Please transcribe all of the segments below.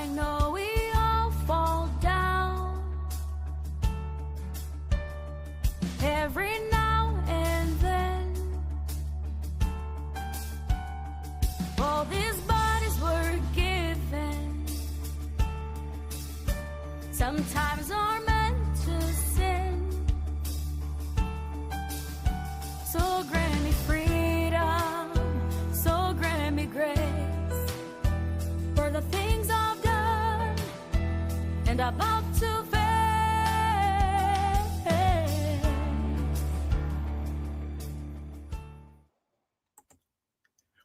I know we all fall down every now and then. All these bodies were given, sometimes are meant to sin. So grant me freedom, so grant me grace for the things I've done and about to face.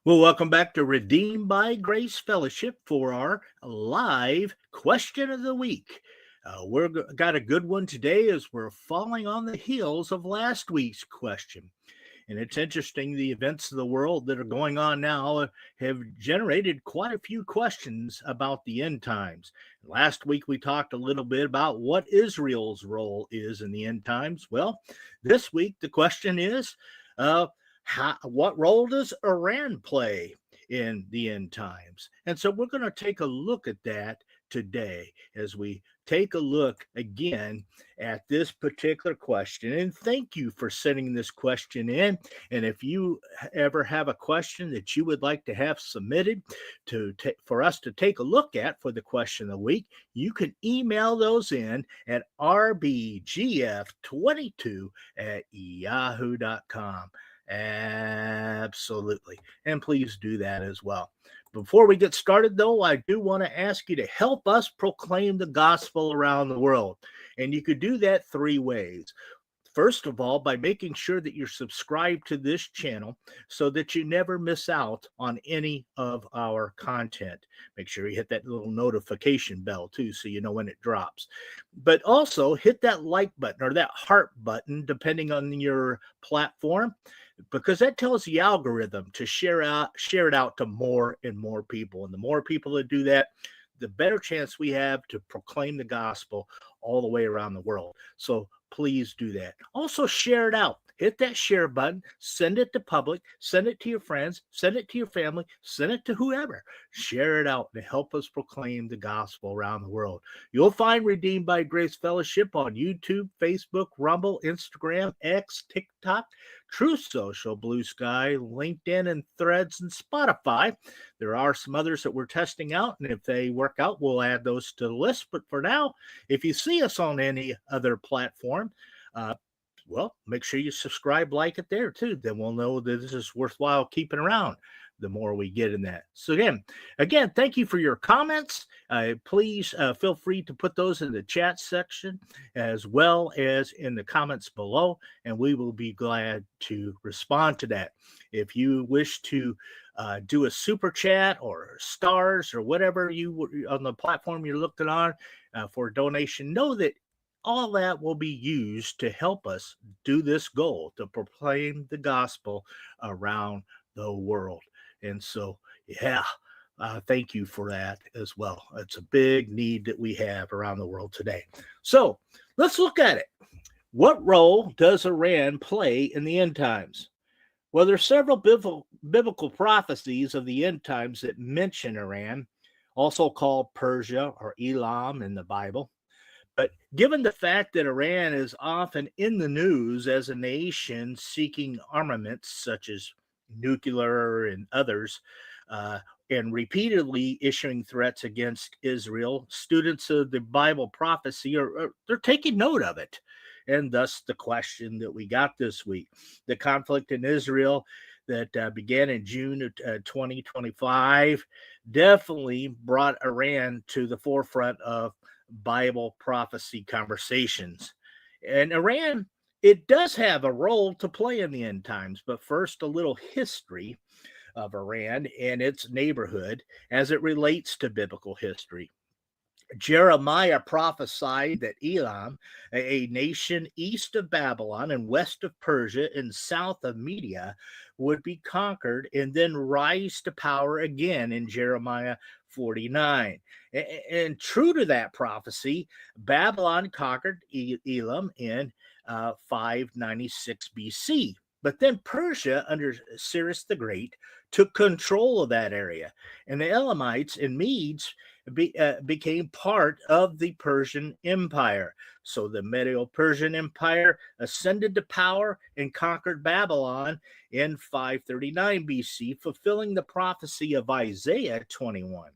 Well, welcome back to Redeemed by Grace Fellowship for our live question of the week. We've got a good one today as we're following on the heels of last week's question. And it's interesting, the events of the world that are going on now have generated quite a few questions about the end times. Last week, we talked a little bit about what Israel's role is in the end times. Well, this week, the question is, what role does Iran play in the end times? And so we're going to take a look at that today as we take a look again at this particular question. And thank you for sending this question in. And if you ever have a question that you would like to have submitted for us to take a look at for the question of the week, you can email those in at rbgf22@yahoo.com. Absolutely. And please do that as well. Before we get started, though, I do want to ask you to help us proclaim the gospel around the world. And you could do that three ways. First of all, by making sure that you're subscribed to this channel so that you never miss out on any of our content. Make sure you hit that little notification bell too so you know when it drops. But also hit that like button or that heart button depending on your platform, because that tells the algorithm to share it out to more and more people. And the more people that do that, the better chance we have to proclaim the gospel all the way around the world. So please do that. Also share it out. Hit that share button, send it to public, send it to your friends, send it to your family, send it to whoever. Share it out and help us proclaim the gospel around the world. You'll find Redeemed by Grace Fellowship on YouTube, Facebook, Rumble, Instagram, X, TikTok, Truth Social, Blue Sky, LinkedIn, and Threads, and Spotify. There are some others that we're testing out, and if they work out, we'll add those to the list. But for now, if you see us on any other platform, well, make sure you subscribe, like it there too. Then we'll know that this is worthwhile keeping around the more we get in that. So again, thank you for your comments. Please feel free to put those in the chat section as well as in the comments below, and we will be glad to respond to that. If you wish to do a super chat or stars or whatever you on the platform you're looking on for a donation, know that all that will be used to help us do this goal to proclaim the gospel around the world. And so, thank you for that as well. It's a big need that we have around the world today. So let's look at it. What role does Iran play in the end times? Well, there's several biblical prophecies of the end times that mention Iran, also called Persia or Elam in the Bible. But given the fact that Iran is often in the news as a nation seeking armaments such as nuclear and others, and repeatedly issuing threats against Israel, students of the Bible prophecy they're taking note of it. And thus the question that we got this week. The conflict in Israel that began in June of 2025 definitely brought Iran to the forefront of Bible prophecy conversations. And Iran, it does have a role to play in the end times. But first, a little history of Iran and its neighborhood as it relates to biblical history. Jeremiah prophesied that Elam, a nation east of Babylon and west of Persia and south of Media, would be conquered and then rise to power again in Jeremiah 49. And true to that prophecy, Babylon conquered Elam in 596 BC. But then Persia, under Cyrus the Great, took control of that area. And the Elamites and Medes became part of the Persian Empire. So the Medo-Persian Empire ascended to power and conquered Babylon in 539 BC, fulfilling the prophecy of Isaiah 21.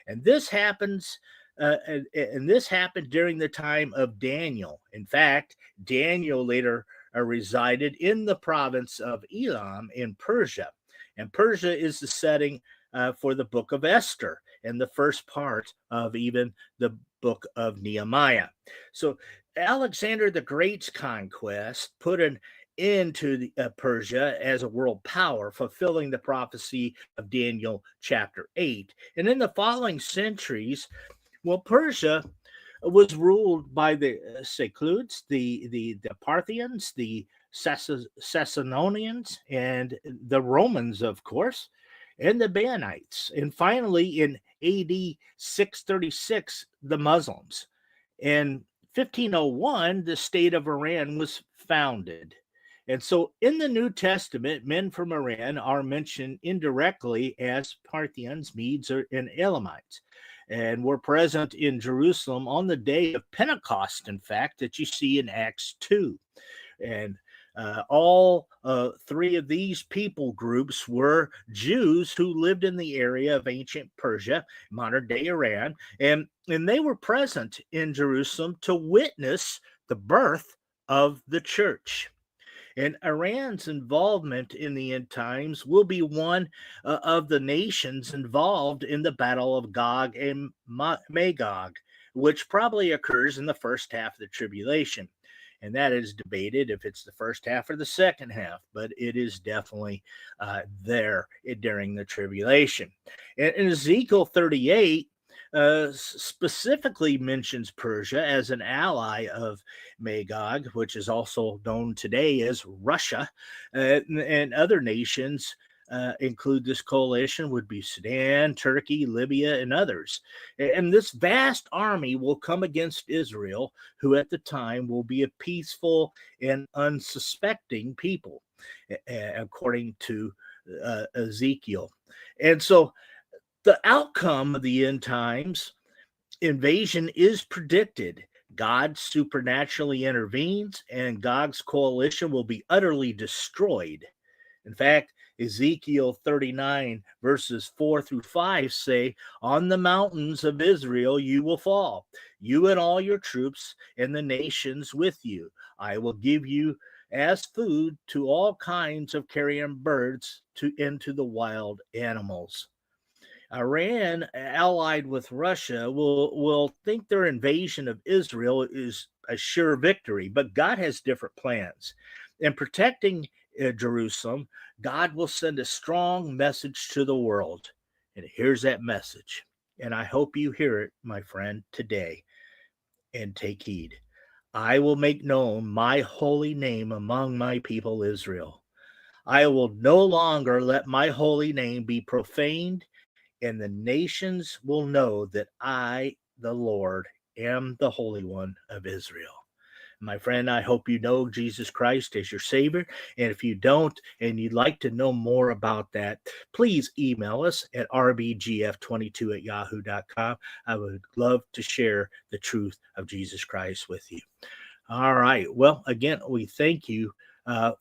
And this happens and this happened during the time of Daniel. In fact, Daniel later resided in the province of Elam in Persia. And Persia is the setting for the book of Esther and the first part of even the book of Nehemiah. So Alexander the Great's conquest put an into Persia as a world power, fulfilling the prophecy of Daniel chapter 8. And in the following centuries, well, Persia was ruled by the Seleucids, the Parthians, the Sasanians, and the Romans, of course, and the Bannonites. And finally, in AD 636, the Muslims. In 1501, the state of Iran was founded. And so in the New Testament, men from Iran are mentioned indirectly as Parthians, Medes, and Elamites, and were present in Jerusalem on the day of Pentecost, in fact, that you see in Acts 2. And all three of these people groups were Jews who lived in the area of ancient Persia, modern day Iran, and they were present in Jerusalem to witness the birth of the church. And Iran's involvement in the end times will be one of the nations involved in the battle of Gog and Magog, which probably occurs in the first half of the tribulation. And that is debated if it's the first half or the second half, but it is definitely there during the tribulation. And in Ezekiel 38, specifically mentions Persia as an ally of Magog, which is also known today as Russia, and other nations include this coalition would be Sudan, Turkey, Libya, and others. And this vast army will come against Israel, who at the time will be a peaceful and unsuspecting people, according to Ezekiel. And so the outcome of the end times invasion is predicted. God supernaturally intervenes, and Gog's coalition will be utterly destroyed. In fact, Ezekiel 39, verses 4 through 5 say, "On the mountains of Israel you will fall, you and all your troops, and the nations with you. I will give you as food to all kinds of carrion birds and to the wild animals." Iran, allied with Russia, will think their invasion of Israel is a sure victory, but God has different plans. In protecting Jerusalem, God will send a strong message to the world. And here's that message. And I hope you hear it, my friend, today. And take heed. I will make known my holy name among my people Israel. I will no longer let my holy name be profaned, and the nations will know that I, the Lord, am the Holy One of Israel. My friend, I hope you know Jesus Christ as your Savior. And if you don't, and you'd like to know more about that, please email us at rbgf22@yahoo.com. I would love to share the truth of Jesus Christ with you. All right. Well, again, we thank you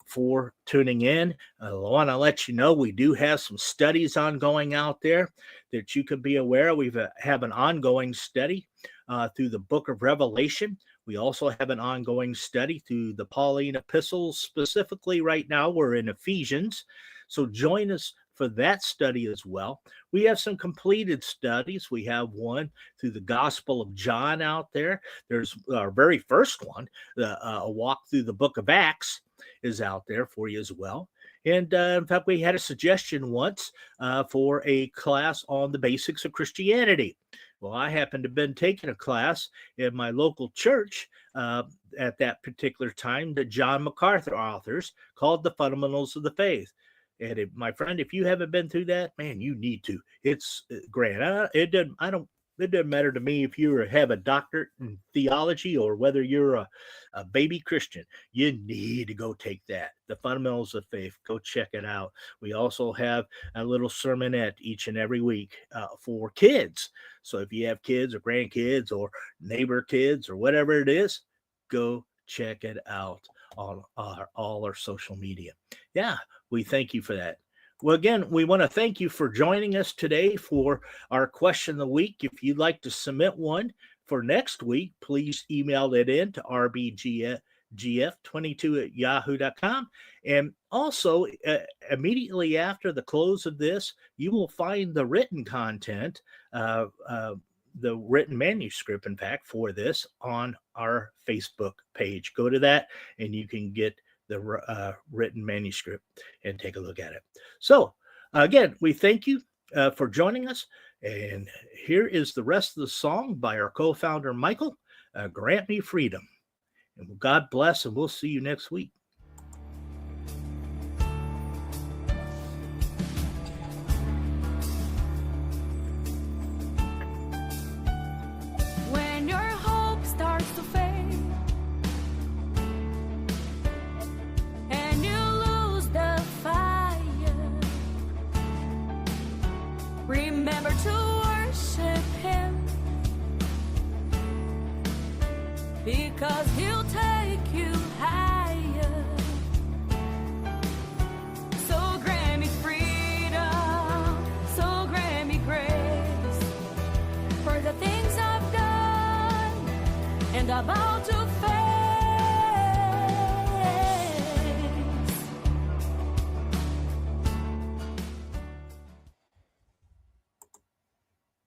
for tuning in. I want to let you know we do have some studies ongoing out there that you can be aware of. We have an ongoing study through the book of Revelation. We also have an ongoing study through the Pauline epistles. Specifically, right now, we're in Ephesians. So join us for that study as well. We have some completed studies. We have one through the Gospel of John out there. There's our very first one, a walk through the book of Acts, is out there for you as well. And in fact, we had a suggestion once for a class on the basics of Christianity. Well, I happened to have been taking a class in my local church at that particular time that John MacArthur authors called The Fundamentals of the Faith. And my friend, if you haven't been through that, man, you need to. It's great. I don't It doesn't matter to me if you have a doctorate in theology or whether you're a baby Christian. You need to go take that. The Fundamentals of Faith. Go check it out. We also have a little sermonette each and every week for kids. So if you have kids or grandkids or neighbor kids or whatever it is, go check it out on all our social media. Yeah, we thank you for that. Well, again, we want to thank you for joining us today for our question of the week. If you'd like to submit one for next week, please email it in to rbgf22@yahoo.com. And also, immediately after the close of this, you will find the written content, the written manuscript, in fact, for this on our Facebook page. Go to that and you can get the written manuscript and take a look at it. So again, we thank you for joining us. And here is the rest of the song by our co-founder, Michael, Grant Me Freedom. And God bless, and we'll see you next week. When your hope starts to fade and you lose the fire, remember to worship Him, because He'll take you higher. So grant me freedom, so grant me grace for the things I've done and about to face.